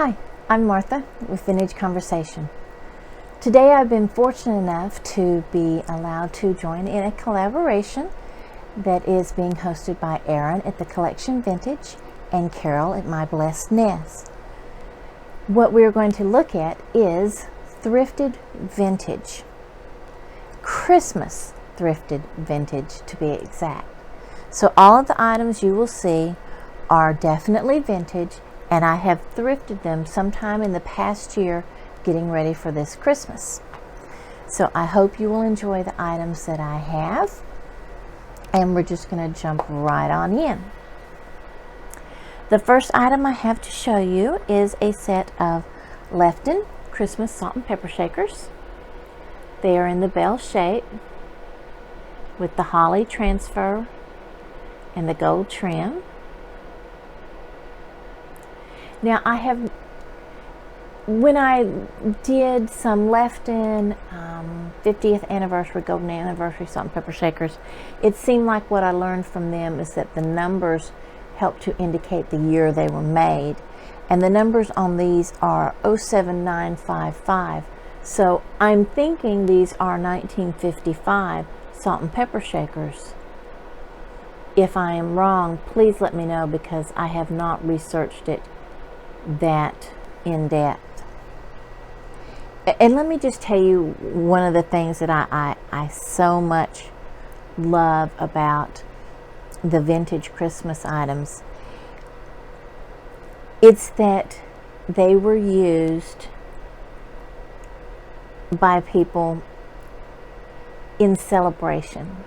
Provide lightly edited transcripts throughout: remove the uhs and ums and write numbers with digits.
Hi, I'm Martha with Vintage Conversation. Today I've been fortunate enough to be allowed to join in a collaboration that is being hosted by Erin at the Collection Vintage and Carol at My Blessed Nest. What we're going to look at is thrifted vintage. Christmas thrifted vintage, to be exact. So all of the items you will see are definitely vintage, and I have thrifted them sometime in the past year getting ready for this Christmas. So I hope you will enjoy the items that I have, and we're just going to jump right on in. The first item I have to show you is a set of Lefton Christmas salt and pepper shakers. They are in the bell shape with the holly transfer and the gold trim. Now when I did some Lefton 50th anniversary, golden anniversary salt and pepper shakers, it seemed like what I learned from them is that the numbers help to indicate the year they were made. And the numbers on these are 07955. So I'm thinking these are 1955 salt and pepper shakers. If I am wrong, please let me know, because I have not researched it that in depth. And let me just tell you one of the things that I so much love about the vintage Christmas items. It's that they were used by people in celebration.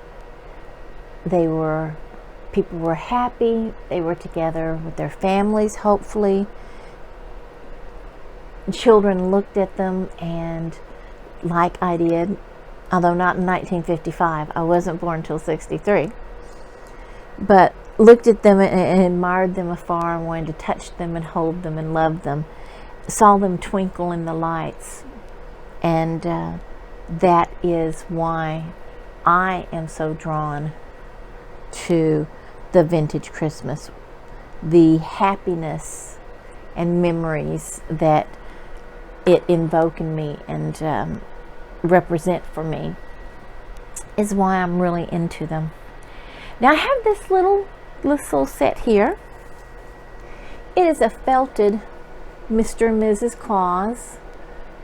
People were happy, they were together with their families, hopefully. Children looked at them, and like I did, although not in 1955, I wasn't born until 63, but looked at them and admired them afar and wanted to touch them and hold them and love them, saw them twinkle in the lights. And that is why I am so drawn to the vintage Christmas. The happiness and memories that it invoke in me and represent for me is why I'm really into them. Now I have this little set here. It is a felted Mr. and Mrs. Claus.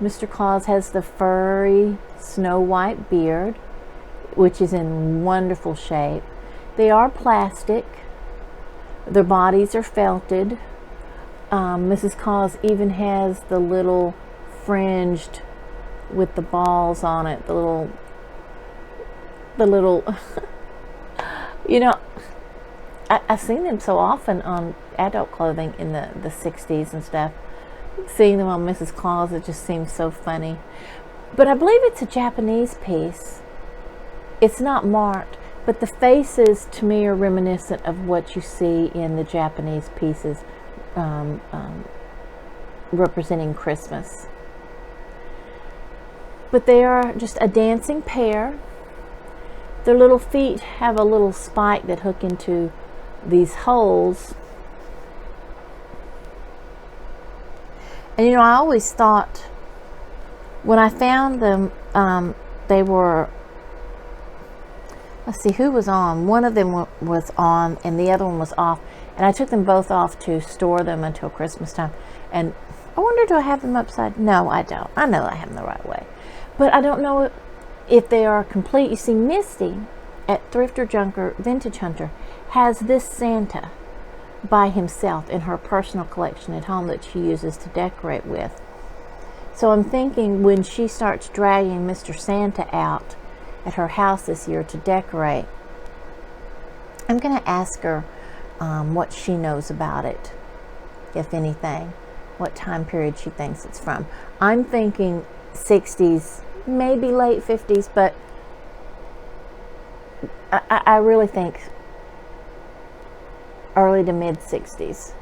Mr. Claus has the furry snow white beard, which is in wonderful shape. They are plastic. Their bodies are felted. Mrs. Claus even has the little fringed with the balls on it, the little you know, I've seen them so often on adult clothing in the 60s and stuff. Seeing them on Mrs. Claus, it just seems so funny. But I believe it's a Japanese piece. It's not marked, but the faces to me are reminiscent of what you see in the Japanese pieces representing Christmas. But they are just a dancing pair. Their little feet have a little spike that hook into these holes. And you know, I always thought when I found them, they were, let's see, who was on? One of them was on and the other one was off. And I took them both off to store them until Christmas time. And I wonder, do I have them upside? No, I don't. I know I have them the right way. But I don't know if they are complete. You see, Misty at Thrifter Junker Vintage Hunter has this Santa by himself in her personal collection at home that she uses to decorate with. So I'm thinking when she starts dragging Mr. Santa out at her house this year to decorate, I'm going to ask her what she knows about it, if anything, what time period she thinks it's from. I'm thinking 60s, maybe late 50s, but I really think early to mid 60s.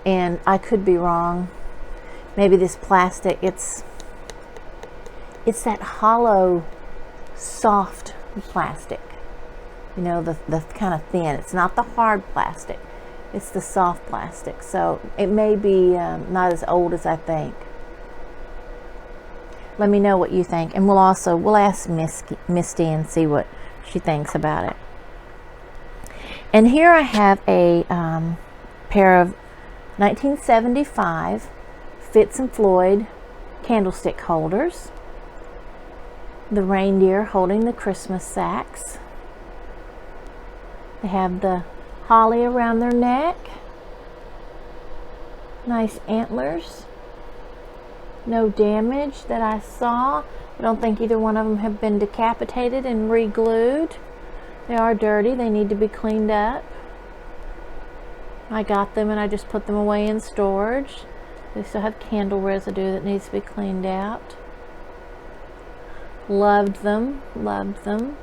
And I could be wrong. Maybe this plastic, it's that hollow, soft plastic. You know, the kind of thin. It's not the hard plastic. It's the soft plastic, so it may be not as old as I think. Let me know what you think, and we'll ask Misty and see what she thinks about it. And here I have a pair of 1975 Fitz and Floyd candlestick holders. The reindeer holding the Christmas sacks. They have the holly around their neck. Nice antlers. No damage that I saw. I don't think either one of them have been decapitated and re-glued. They are dirty. They need to be cleaned up. I got them and I just put them away in storage. They still have candle residue that needs to be cleaned out. Loved them. Loved them.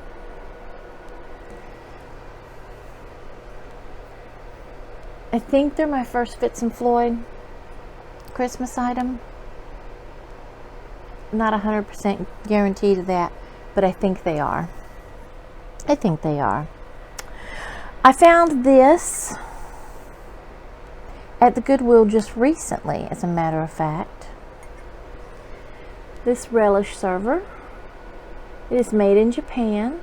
I think they're my first Fitz and Floyd Christmas item. Not 100% guaranteed of that, but I think they are. I think they are. I found this at the Goodwill just recently, as a matter of fact. This relish server. It is made in Japan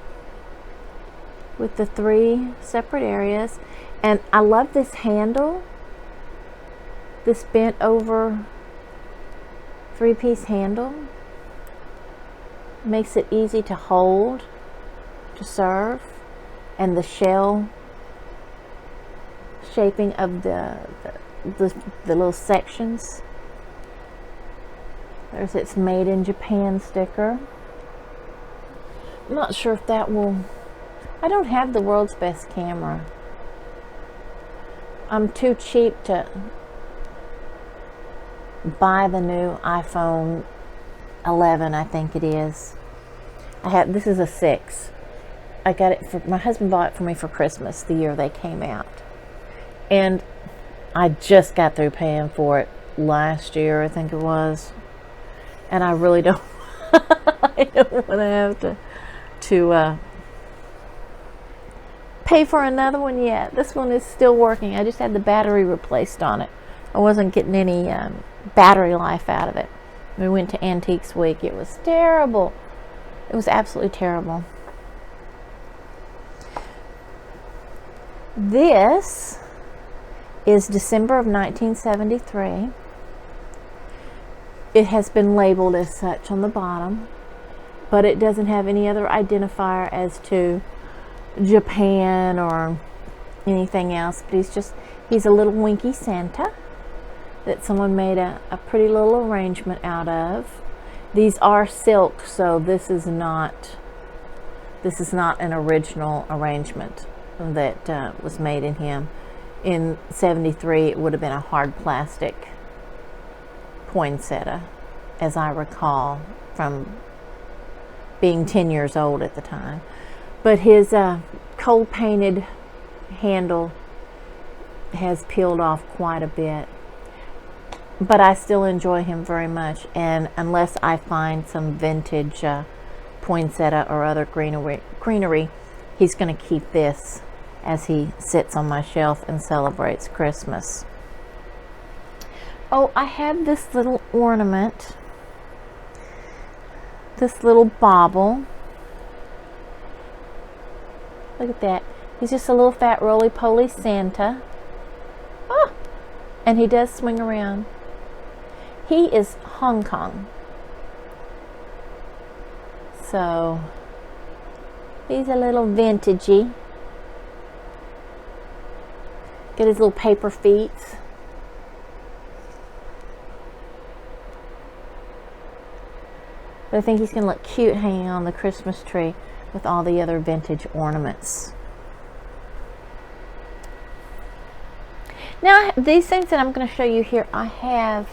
with the 3 separate areas. And I love this handle. This bent over 3-piece handle. Makes it easy to hold, to serve. And the shell shaping of the little sections. There's its made in Japan sticker. I'm not sure if that will... I don't have the world's best camera. I'm too cheap to buy the new iPhone 11, I think it is. This is a 6. I got it for, my husband bought it for me for Christmas the year they came out. And I just got through paying for it last year, I think it was. And I really don't, I don't want to have to pay for another one yet. This one is still working. I just had the battery replaced on it. I wasn't getting any battery life out of it. We went to Antiques Week. It was terrible. It was absolutely terrible. This is December of 1973. It has been labeled as such on the bottom, but it doesn't have any other identifier as to Japan or anything else. But he's a little winky Santa that someone made a pretty little arrangement out of. These are silk, so this is not an original arrangement that was made in him. In 73, it would have been a hard plastic poinsettia, as I recall from being 10 years old at the time. But his cold painted handle has peeled off quite a bit. But I still enjoy him very much, and unless I find some vintage poinsettia or other greenery, he's going to keep this as he sits on my shelf and celebrates Christmas. Oh, I have this little ornament, this little bauble. Look at that. He's just a little fat roly-poly Santa. Ah! And he does swing around. He is Hong Kong. So, he's a little vintagey. Got his little paper feet. But I think he's going to look cute hanging on the Christmas tree with all the other vintage ornaments. Now, these things that I'm going to show you here, I have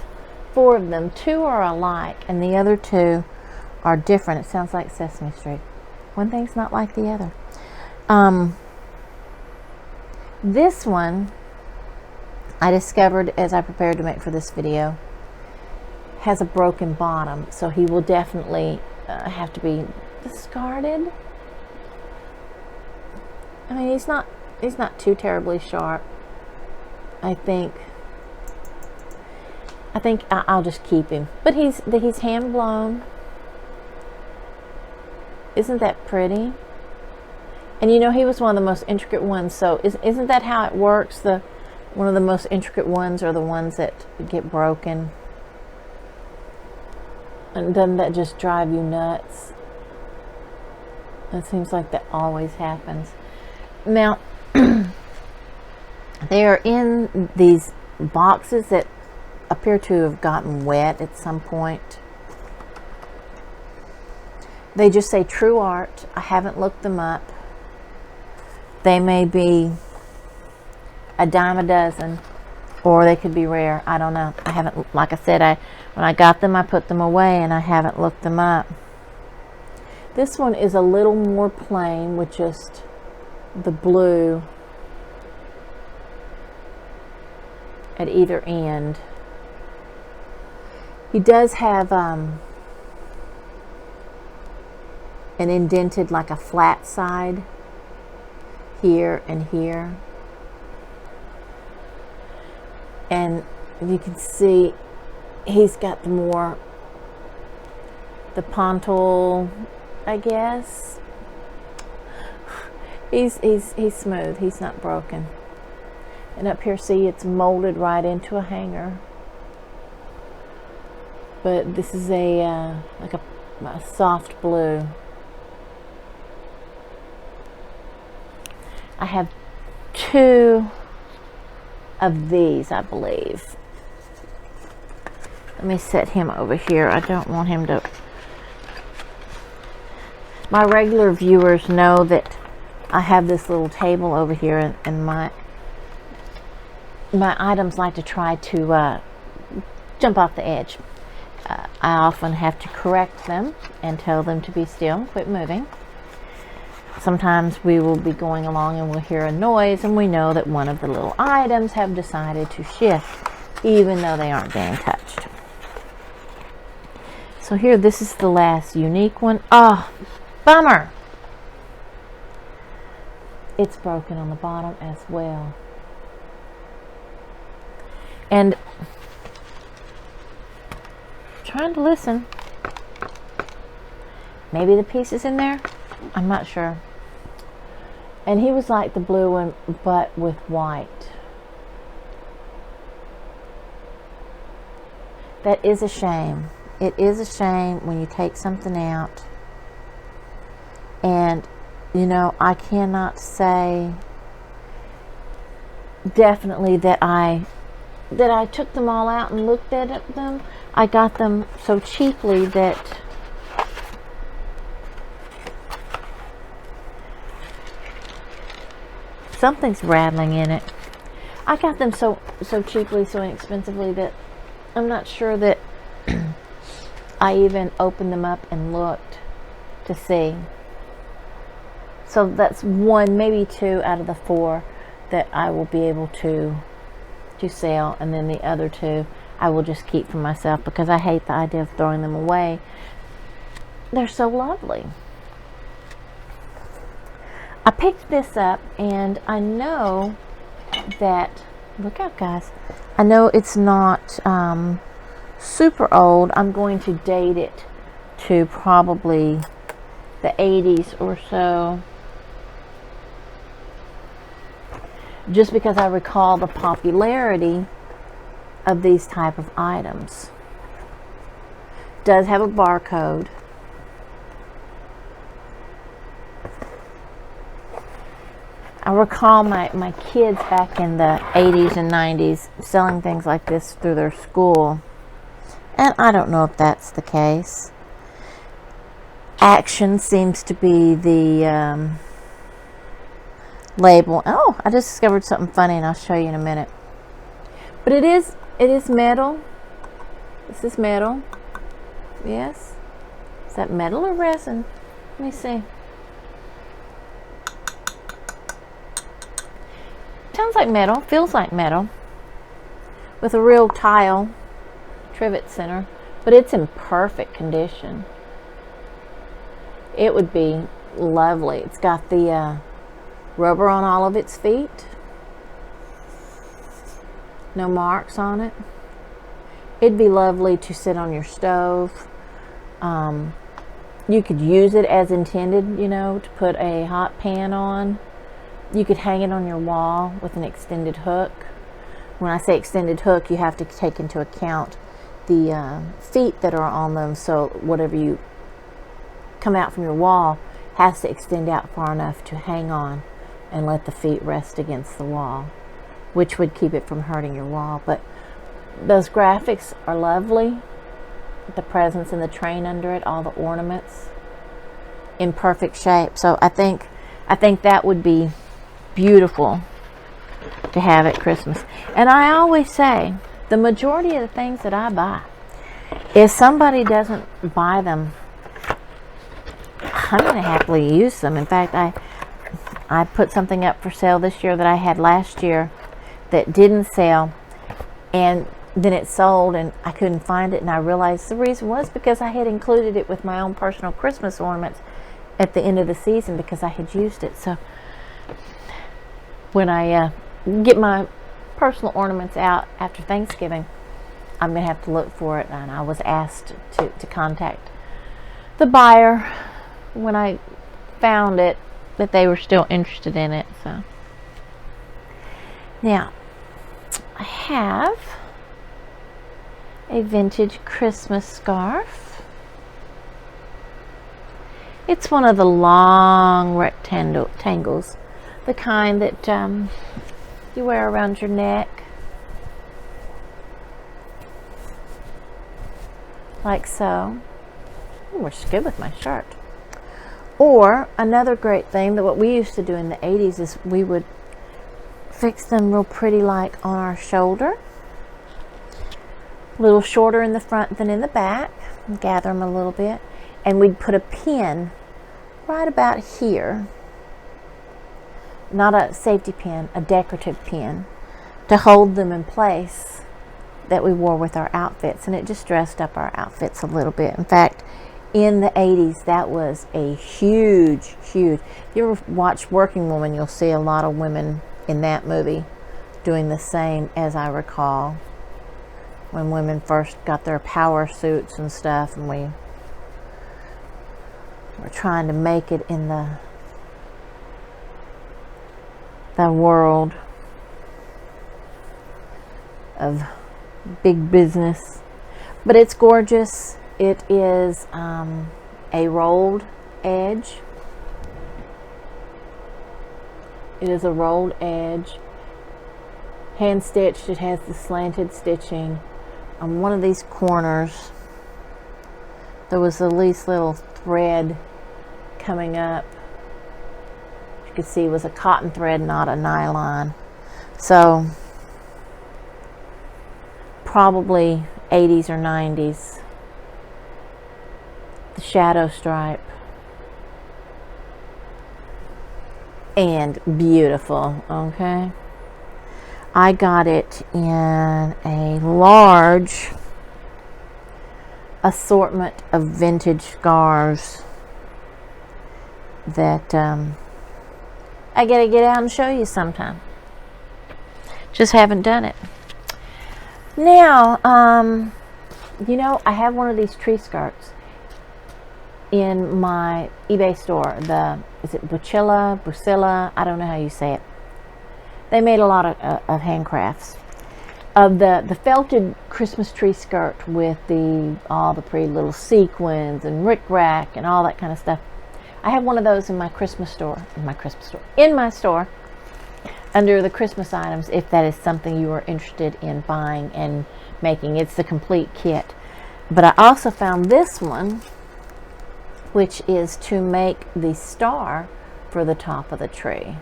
4 of them. 2 are alike, and the other 2 are different. It sounds like Sesame Street. One thing's not like the other. This one, I discovered as I prepared to make for this video, has a broken bottom, so he will definitely have to be discarded. I mean, he's not too terribly sharp. I think I'll just keep him. But he's hand blown. Isn't that pretty? And you know, he was one of the most intricate ones. So isn't that how it works? One of the most intricate ones are the ones that get broken. And doesn't that just drive you nuts? It seems like that always happens. Now, they are in these boxes that appear to have gotten wet at some point. They just say True Art. I haven't looked them up. They may be a dime a dozen, or they could be rare. I don't know. I haven't, like I said, when I got them, I put them away and I haven't looked them up. This one is a little more plain with just the blue at either end. He does have an indented, like a flat side here and here. And you can see he's got the pontil, I guess. He's smooth. He's not broken. And up here, see, it's molded right into a hanger. But this is like a soft blue. I have 2 of these, I believe. Let me set him over here. I don't want him to... My regular viewers know that I have this little table over here, and my items like to try to jump off the edge. I often have to correct them and tell them to be still, quit moving. Sometimes we will be going along and we'll hear a noise, and we know that one of the little items have decided to shift, even though they aren't being touched. So here, this is the last unique one. Oh, bummer! It's broken on the bottom as well. And trying to listen. Maybe the piece is in there? I'm not sure. And he was like the blue one, but with white. That is a shame. It is a shame when you take something out. And, you know, I cannot say definitely that I took them all out and looked at them. I got them so cheaply that something's rattling in it. I got them so cheaply, so inexpensively, that I'm not sure that I even opened them up and looked to see. So that's 1, maybe 2 out of the 4 that I will be able to sell, and then the other 2 I will just keep for myself, because I hate the idea of throwing them away. They're so lovely. I picked this up, and I know that, look out guys, I know it's not super old. I'm going to date it to probably the 80s or so, just because I recall the popularity of these type of items. Does have a barcode. I recall my kids back in the 80s and 90s selling things like this through their school, and I don't know if that's the case. Action seems to be the label. Oh, I just discovered something funny, and I'll show you in a minute. But it is metal. This is metal. Yes. Is that metal or resin? Let me see. Sounds like metal. Feels like metal. With a real tile trivet center. But it's in perfect condition. It would be lovely. It's got the rubber on all of its feet. no marks on it. It'd be lovely to sit on your stove. You could use it as intended, to put a hot pan on. You could hang it on your wall with an extended hook. When I say extended hook, you have to take into account the feet that are on them, so whatever you come out from your wall has to extend out far enough to hang on and let the feet rest against the wall, which would keep it from hurting your wall. But those graphics are lovely. The presents in the train under it, all the ornaments in perfect shape. So I think that would be beautiful to have at Christmas. And I always say, the majority of the things that I buy, if somebody doesn't buy them, I'm going to happily use them. In fact, I put something up for sale this year that I had last year that didn't sell, and then it sold and I couldn't find it, and I realized the reason was because I had included it with my own personal Christmas ornaments at the end of the season because I had used it. So when I get my personal ornaments out after Thanksgiving, I'm going to have to look for it, and I was asked to contact the buyer when I found it that they were still interested in it. So now I have a vintage Christmas scarf. It's one of the long rectangles, the kind that you wear around your neck, like so. Ooh, works good with my shirt. Or another great thing that what we used to do in the 80s is we would fix them real pretty, like on our shoulder, a little shorter in the front than in the back, and gather them a little bit, and we'd put a pin right about here, not a safety pin, a decorative pin, to hold them in place that we wore with our outfits, and it just dressed up our outfits a little bit. In fact, in the 80s, that was a huge, if you ever watch Working Woman, you'll see a lot of women in that movie doing the same, as I recall, when women first got their power suits and stuff, and we were trying to make it in the world of big business. But it's gorgeous. It is a rolled edge. It is a rolled edge, hand stitched. It has the slanted stitching on one of these corners. There was the least little thread coming up. You could see it was a cotton thread, not a nylon. So probably 80s or 90s. The shadow stripe, and beautiful. Okay, I got it in a large assortment of vintage scarves that I gotta get out and show you sometime. Just haven't done it. Now, I have one of these tree skirts in my eBay store. Is it Bucilla? I don't know how you say it. They made a lot of handcrafts of the felted Christmas tree skirt with all the pretty little sequins and rickrack and all that kind of stuff. I have one of those in my store under the Christmas items, if that is something you are interested in buying and making. It's the complete kit. But I also found this one, which is to make the star for the top of the tree.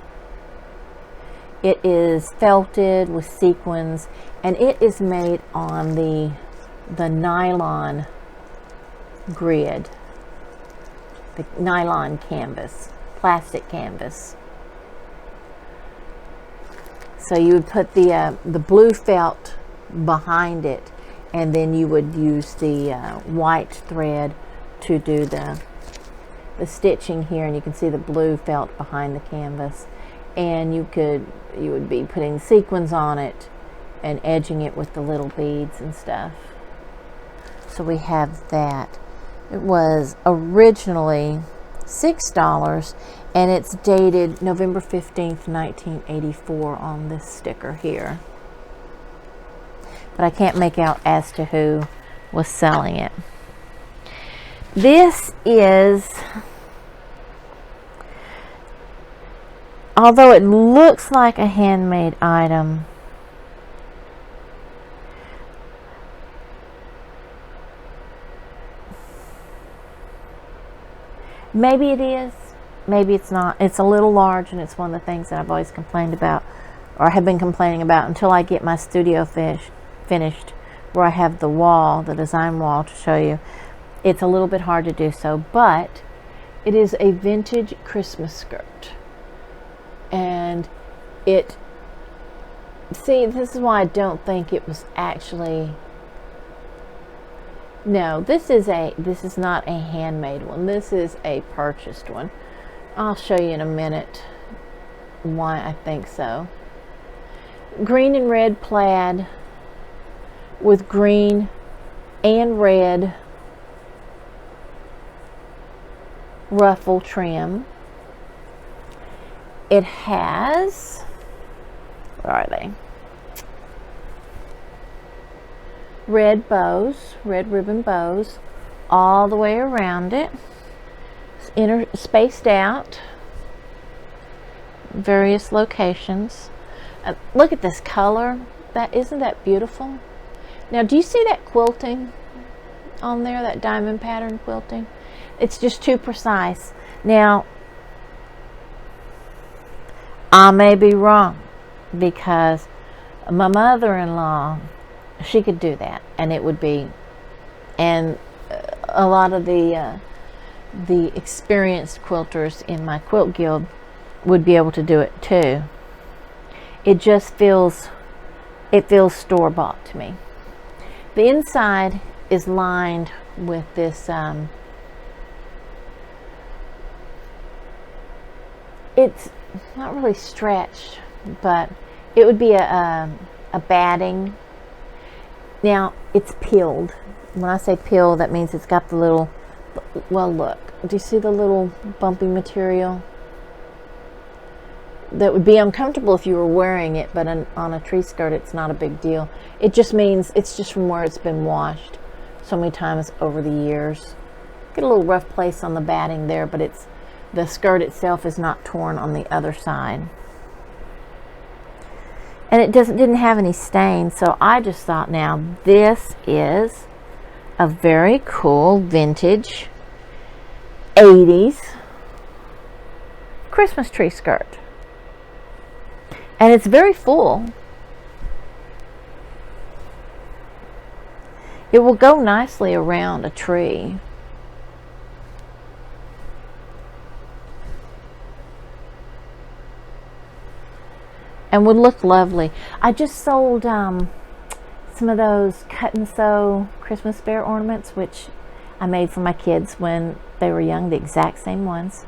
It is felted with sequins, and it is made on the nylon grid, the nylon canvas, plastic canvas. So you would put the blue felt behind it, and then you would use the white thread to do the stitching here, and you can see the blue felt behind the canvas, and you would be putting sequins on it and edging it with the little beads and stuff. So we have that. It was originally $6, and it's dated November 15th, 1984 on this sticker here. But I can't make out as to who was selling it. This is, although it looks like a handmade item, maybe it is, maybe it's not. It's a little large, and it's one of the things that I've always complained about, or have been complaining about, until I get my studio finished, where I have the wall, the design wall, to show you. It's a little bit hard to do so, but it is a vintage Christmas skirt. And see, this is why I don't think it was actually, no, this is not a handmade one. This is a purchased one. I'll show you in a minute why I think so. Green and red plaid with green and red ruffle trim. It has, where are they? Red bows, red ribbon bows all the way around it. It's spaced out, various locations. Look at this color. Isn't that beautiful? Now, do you see that quilting on there, that diamond pattern quilting? It's just too precise. Now, I may be wrong, because my mother-in-law, she could do that, and it would be, and a lot of the experienced quilters in my quilt guild would be able to do it too. It just feels store-bought to me. The inside is lined with this it's not really stretched, but it would be a batting. Now, it's peeled. When I say peeled, that means it's got the little, well, look, do you see the little bumpy material? That would be uncomfortable if you were wearing it, but on a tree skirt, it's not a big deal. It just means it's just from where it's been washed so many times over the years. Get a little rough place on the batting there, but the skirt itself is not torn on the other side. And it didn't have any stains, so I just thought, now this is a very cool vintage 80s Christmas tree skirt. And it's very full. It will go nicely around a tree. And would look lovely. I just sold some of those cut and sew Christmas bear ornaments, which I made for my kids when they were young, the exact same ones.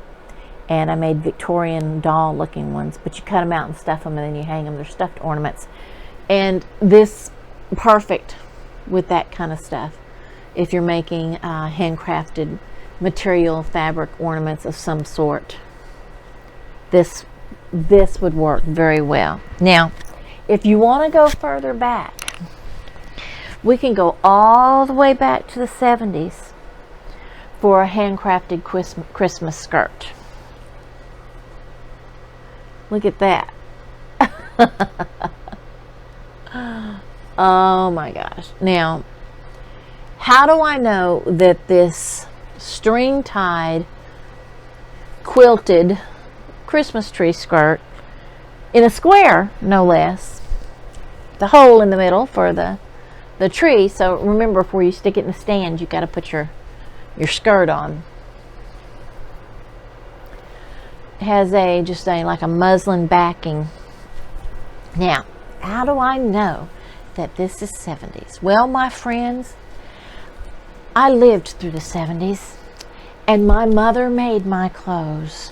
And I made Victorian doll looking ones, but you cut them out and stuff them, and then you hang them. They're stuffed ornaments. And this, perfect with that kind of stuff. If you're making handcrafted material, fabric ornaments of some sort, this would work very well. Now, if you want to go further back, we can go all the way back to the 70s for a handcrafted Christmas skirt. Look at that. Oh my gosh. Now, how do I know that this string-tied quilted Christmas tree skirt, in a square no less, the hole in the middle for the tree, so remember, before you stick it in the stand, you've got to put your skirt on. It has like a muslin backing. Now, how do I know that this is 70s? Well, my friends, I lived through the 70s, and my mother made my clothes.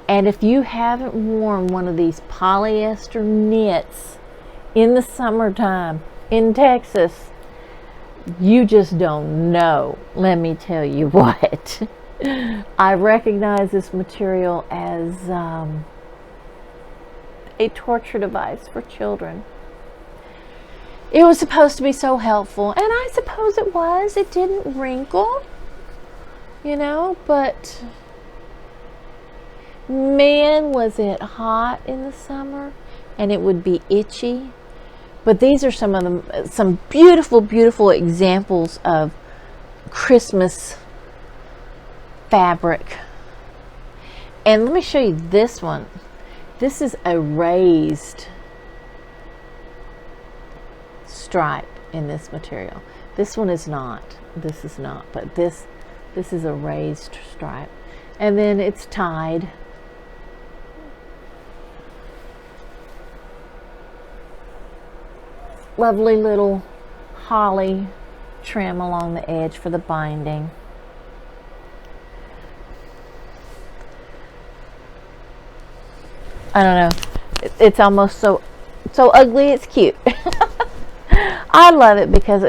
And if you haven't worn one of these polyester knits in the summertime in Texas, you just don't know. Let me tell you what. I recognize this material as a torture device for children. It was supposed to be so helpful, and I suppose it was. It didn't wrinkle, but man, was it hot in the summer, and it would be itchy. But these are some beautiful, beautiful examples of Christmas fabric. And let me show you this one. This is a raised stripe in this material. This one is not. This is not. But this is a raised stripe. And then it's tied. Lovely little holly trim along the edge for the binding. I don't know. It's almost so ugly it's cute. I love it because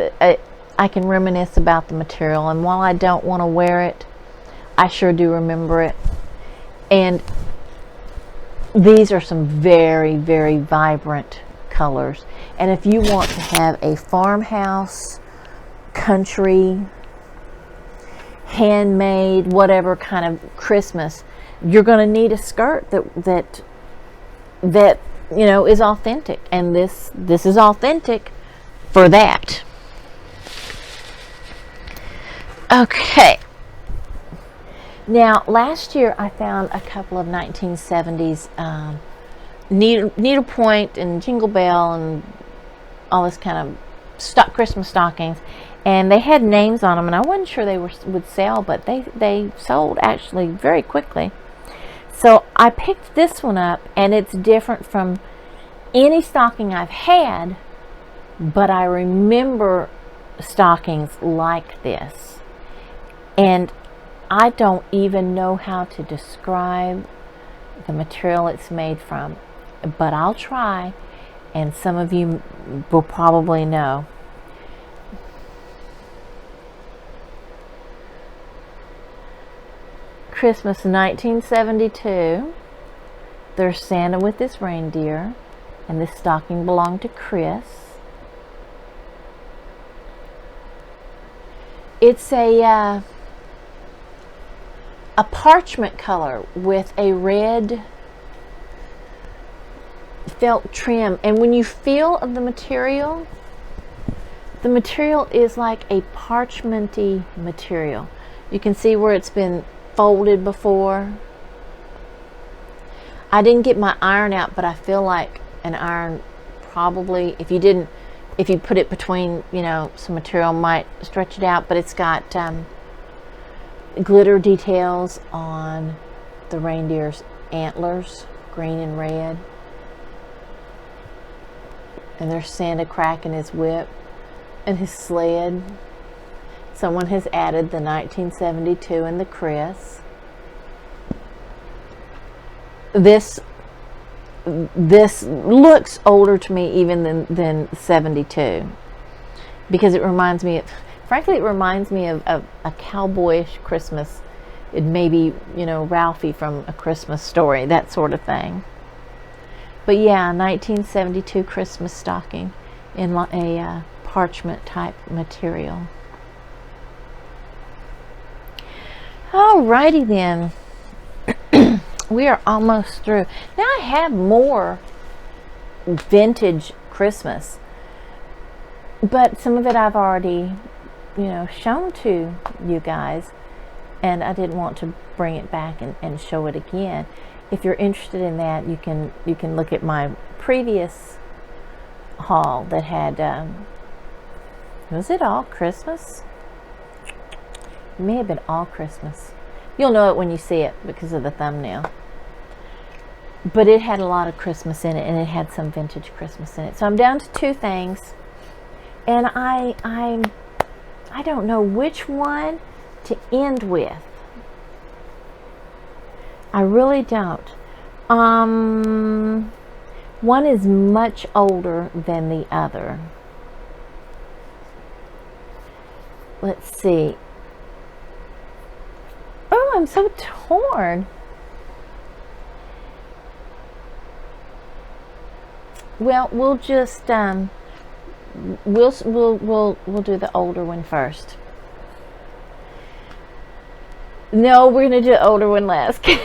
I can reminisce about the material, and while I don't want to wear it, I sure do remember it. And these are some very, very vibrant colors. And if you want to have a farmhouse, country, handmade, whatever kind of Christmas, you're going to need a skirt that is authentic, and this is authentic for that. Okay. Now, last year I found a couple of 1970s needlepoint and jingle bell and all this kind of Christmas stockings, and they had names on them, and I wasn't sure they would sell, but they sold actually very quickly. So I picked this one up, and it's different from any stocking I've had, but I remember stockings like this. And I don't even know how to describe the material it's made from, but I'll try, and some of you will probably know. Christmas 1972. There's Santa with his reindeer, and this stocking belonged to Chris. It's a parchment color with a red felt trim, and when you feel the material is like a parchmenty material. You can see where it's been folded before. I didn't get my iron out, but I feel like an iron probably, if you put it between, some material, might stretch it out. But it's got glitter details on the reindeer's antlers, green and red. And there's Santa cracking his whip and his sled. Someone has added the 1972 and the Chris. This looks older to me even than 72, because it reminds me of, frankly, it reminds me of a cowboyish Christmas. It may be, Ralphie from A Christmas Story, that sort of thing. But yeah, 1972 Christmas stocking in a parchment type material. Alrighty then. We are almost through. Now I have more vintage Christmas, but some of it I've already, shown to you guys, and I didn't want to bring it back and show it again. If you're interested in that, you can look at my previous haul that had, was it all Christmas? It may have been all Christmas. You'll know it when you see it because of the thumbnail. But it had a lot of Christmas in it, and it had some vintage Christmas in it. So I'm down to 2 things, and I don't know which one to end with. I really don't. One is much older than the other. Let's see. Oh, I'm so torn. Well, we'll just we'll do the older one first. No, we're gonna do the older one last. And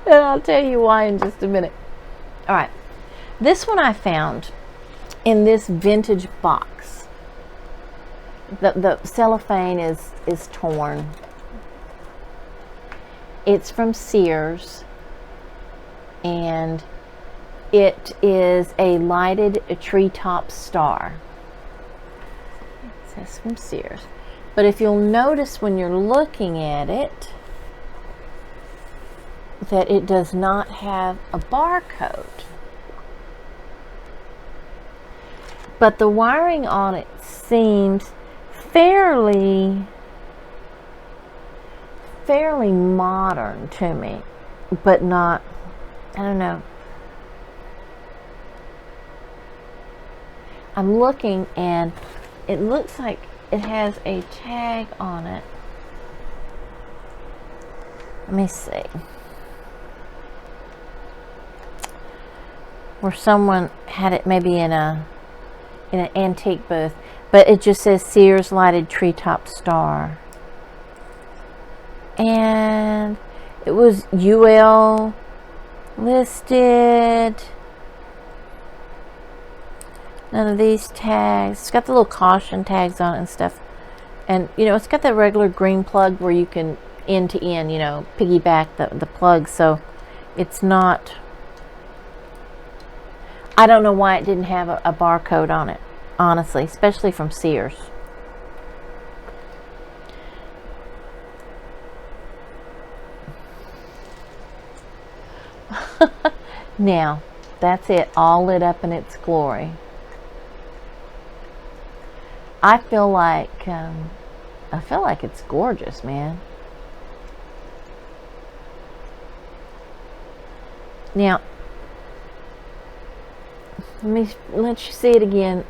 I'll tell you why in just a minute. All right, this one I found in this vintage box. The cellophane is torn. It's from Sears, and it is a lighted treetop star. It says from Sears. But if you'll notice when you're looking at it, that it does not have a barcode. But the wiring on it seems fairly modern to me, but not, I don't know. I'm looking and it looks like it has a tag on it. Let me see. Where someone had it maybe in an antique booth, but it just says Sears lighted treetop star. And it was UL listed. None of these tags. It's got the little caution tags on it and stuff. And, you know, it's got that regular green plug where you can end to end, you know, piggyback the plug. So it's not, I don't know why it didn't have a barcode on it, honestly, especially from Sears. Now, that's it, all lit up in its glory. I feel like it's gorgeous, man. Now, let me let you see it again.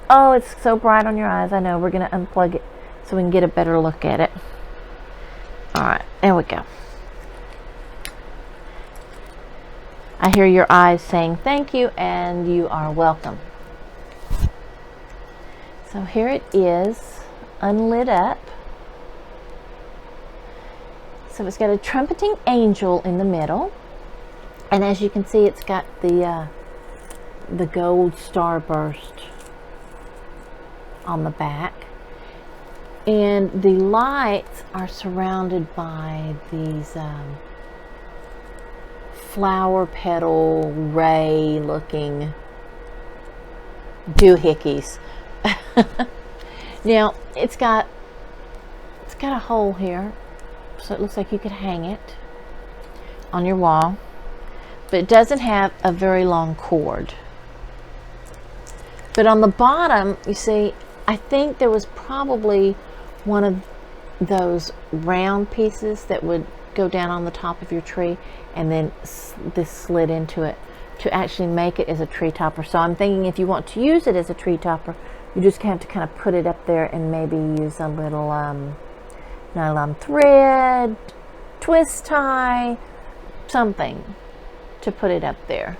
Oh, it's so bright on your eyes. I know. We're going to unplug it so we can get a better look at it. All right, there we go. I hear your eyes saying thank you, and you are welcome. So here it is, unlit up. So it's got a trumpeting angel in the middle, and as you can see, it's got the gold starburst on the back, and the lights are surrounded by these flower petal ray looking doohickeys. Now it's got a hole here, so it looks like you could hang it on your wall, but it doesn't have a very long cord. But on the bottom, you see, I think there was probably one of those round pieces that would go down on the top of your tree, and then this slid into it to actually make it as a tree topper. So I'm thinking if you want to use it as a tree topper, you just have to kind of put it up there and maybe use a little nylon thread, twist tie, something to put it up there.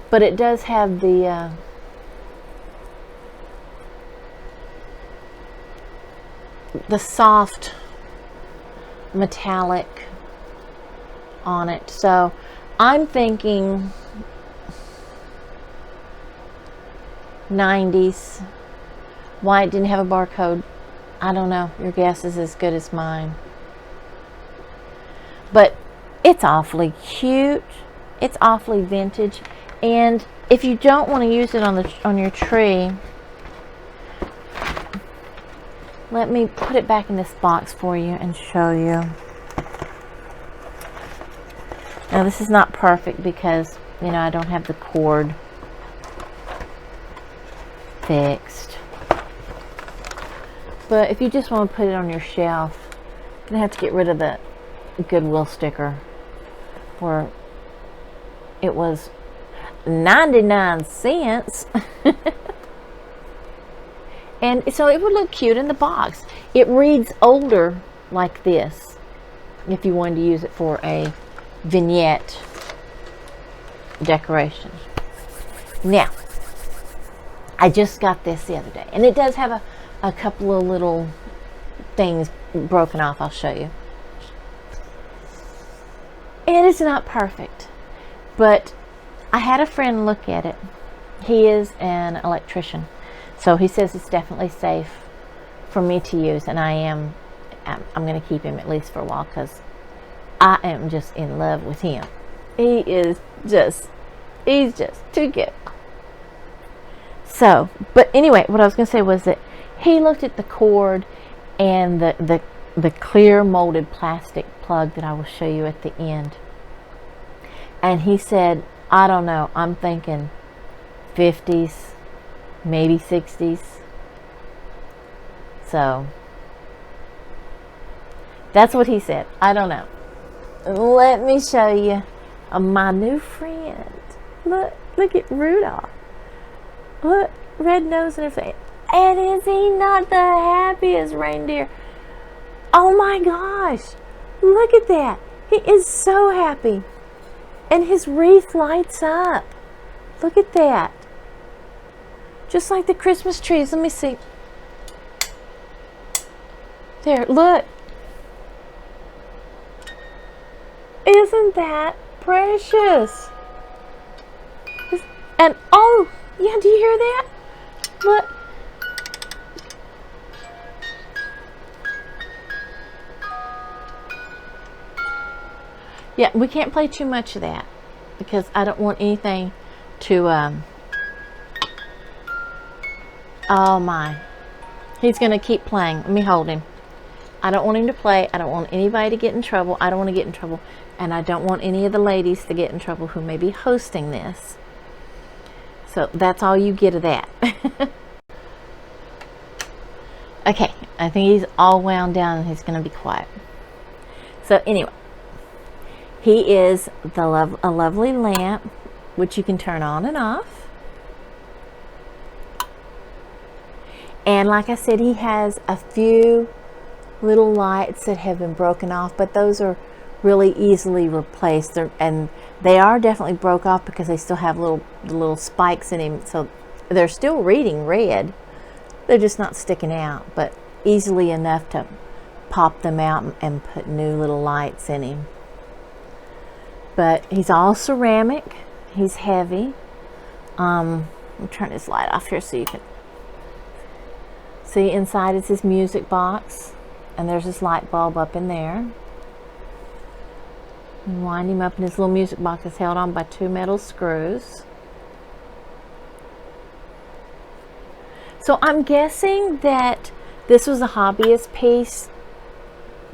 But it does have the soft metallic on it. So I'm thinking 90s. Why it didn't have a barcode, I don't know. Your guess is as good as mine. But it's awfully cute. It's awfully vintage. And if you don't want to use it on your tree, let me put it back in this box for you and show you. Now this is not perfect because, you know, I don't have the cord fixed. But if you just want to put it on your shelf, you're going to have to get rid of the Goodwill sticker. Or it was 99 cents. And so it would look cute in the box. It reads older like this if you wanted to use it for a vignette decoration. Now, I just got this the other day, and it does have a couple of little things broken off. I'll show you. It is not perfect, but I had a friend look at it. He is an electrician, so he says it's definitely safe for me to use, and I'm going to keep him at least for a while because I am just in love with him. He's just too good. So, but anyway, what I was going to say was that he looked at the cord and the clear molded plastic plug that I will show you at the end. And he said, I don't know, I'm thinking 50s, maybe 60s. So, that's what he said. I don't know. Let me show you my new friend. Look at Rudolph. Look, red nose and everything. And is he not the happiest reindeer? Oh my gosh. Look at that. He is so happy. And his wreath lights up. Look at that. Just like the Christmas trees. Let me see. There, look. Isn't that precious? And oh, yeah, do you hear that? Look. Yeah, we can't play too much of that because I don't want anything to, oh my. He's going to keep playing. Let me hold him. I don't want him to play. I don't want anybody to get in trouble. I don't want to get in trouble. And I don't want any of the ladies to get in trouble who may be hosting this. So that's all you get of that. Okay, I think he's all wound down and he's going to be quiet. So anyway, he is a lovely lamp, which you can turn on and off. And like I said, he has a few little lights that have been broken off, but those are really easily replaced. And they are definitely broke off because they still have little spikes in him, so they're still reading red. They're just not sticking out, but easily enough to pop them out and put new little lights in him. But he's all ceramic. He's heavy. I'll turn this light off here so you can see. Inside is his music box, and there's this light bulb up in there. You wind him up, and his little music box is held on by 2 metal screws. So I'm guessing that this was a hobbyist piece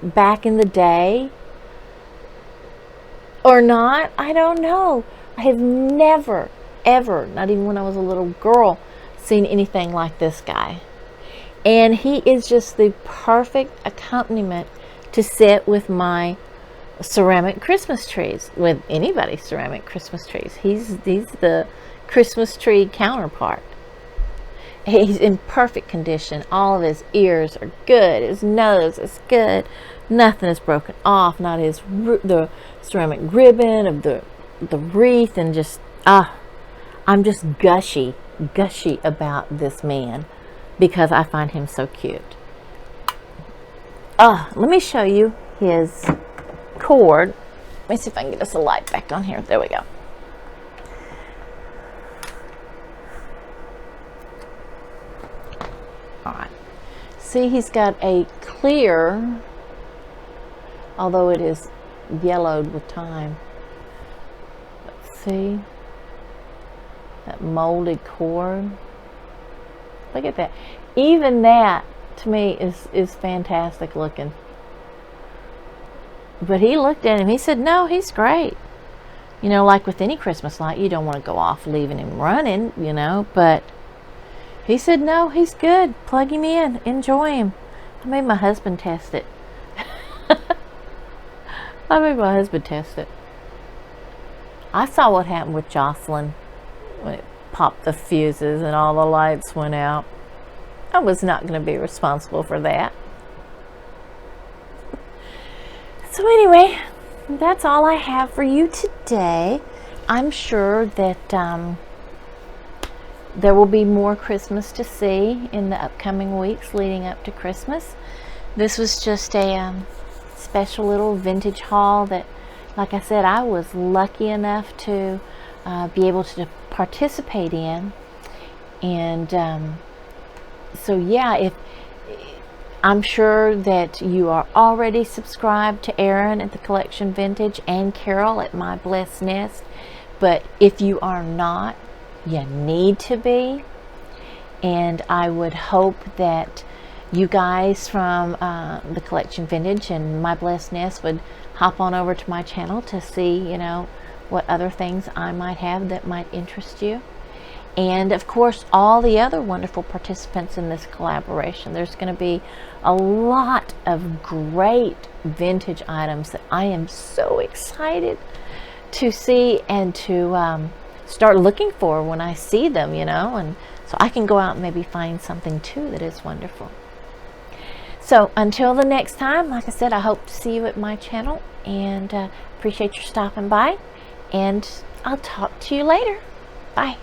back in the day. Or not, I don't know. I have never, ever, not even when I was a little girl, seen anything like this guy. And he is just the perfect accompaniment to sit with my ceramic Christmas trees, with anybody's ceramic Christmas trees. He's the Christmas tree counterpart. He's in perfect condition. All of his ears are good. His nose is good. Nothing is broken off. Not the ceramic ribbon of the wreath, and just I'm just gushy about this man because I find him so cute. Let me show you his cord. Let me see if I can get us a light back on here. There we go. All right. See, he's got a clear, although it is yellowed with time. Let's see. That molded cord. Look at that. Even that, to me, is fantastic looking. But he looked at him. He said, no, he's great. You know, like with any Christmas light, you don't want to go off leaving him running, you know. But he said, no, he's good. Plug him in. Enjoy him. I made my husband test it. I saw what happened with Jocelyn when it popped the fuses and all the lights went out. I was not going to be responsible for that. So anyway, that's all I have for you today. I'm sure that there will be more Christmas to see in the upcoming weeks leading up to Christmas. This was just a special little vintage haul that, like I said, I was lucky enough to be able to participate in. And so yeah, if I'm sure that you are already subscribed to Erin at the Collection Vintage and Carol at My Blessed Nest, but if you are not, you need to be. And I would hope that you guys from the Collection Vintage and My Blessed Nest would hop on over to my channel to see, you know, what other things I might have that might interest you. And of course, all the other wonderful participants in this collaboration. There's going to be a lot of great vintage items that I am so excited to see and to start looking for when I see them, you know, and so I can go out and maybe find something too that is wonderful. So until the next time, like I said, I hope to see you at my channel, and appreciate your stopping by, and I'll talk to you later. Bye.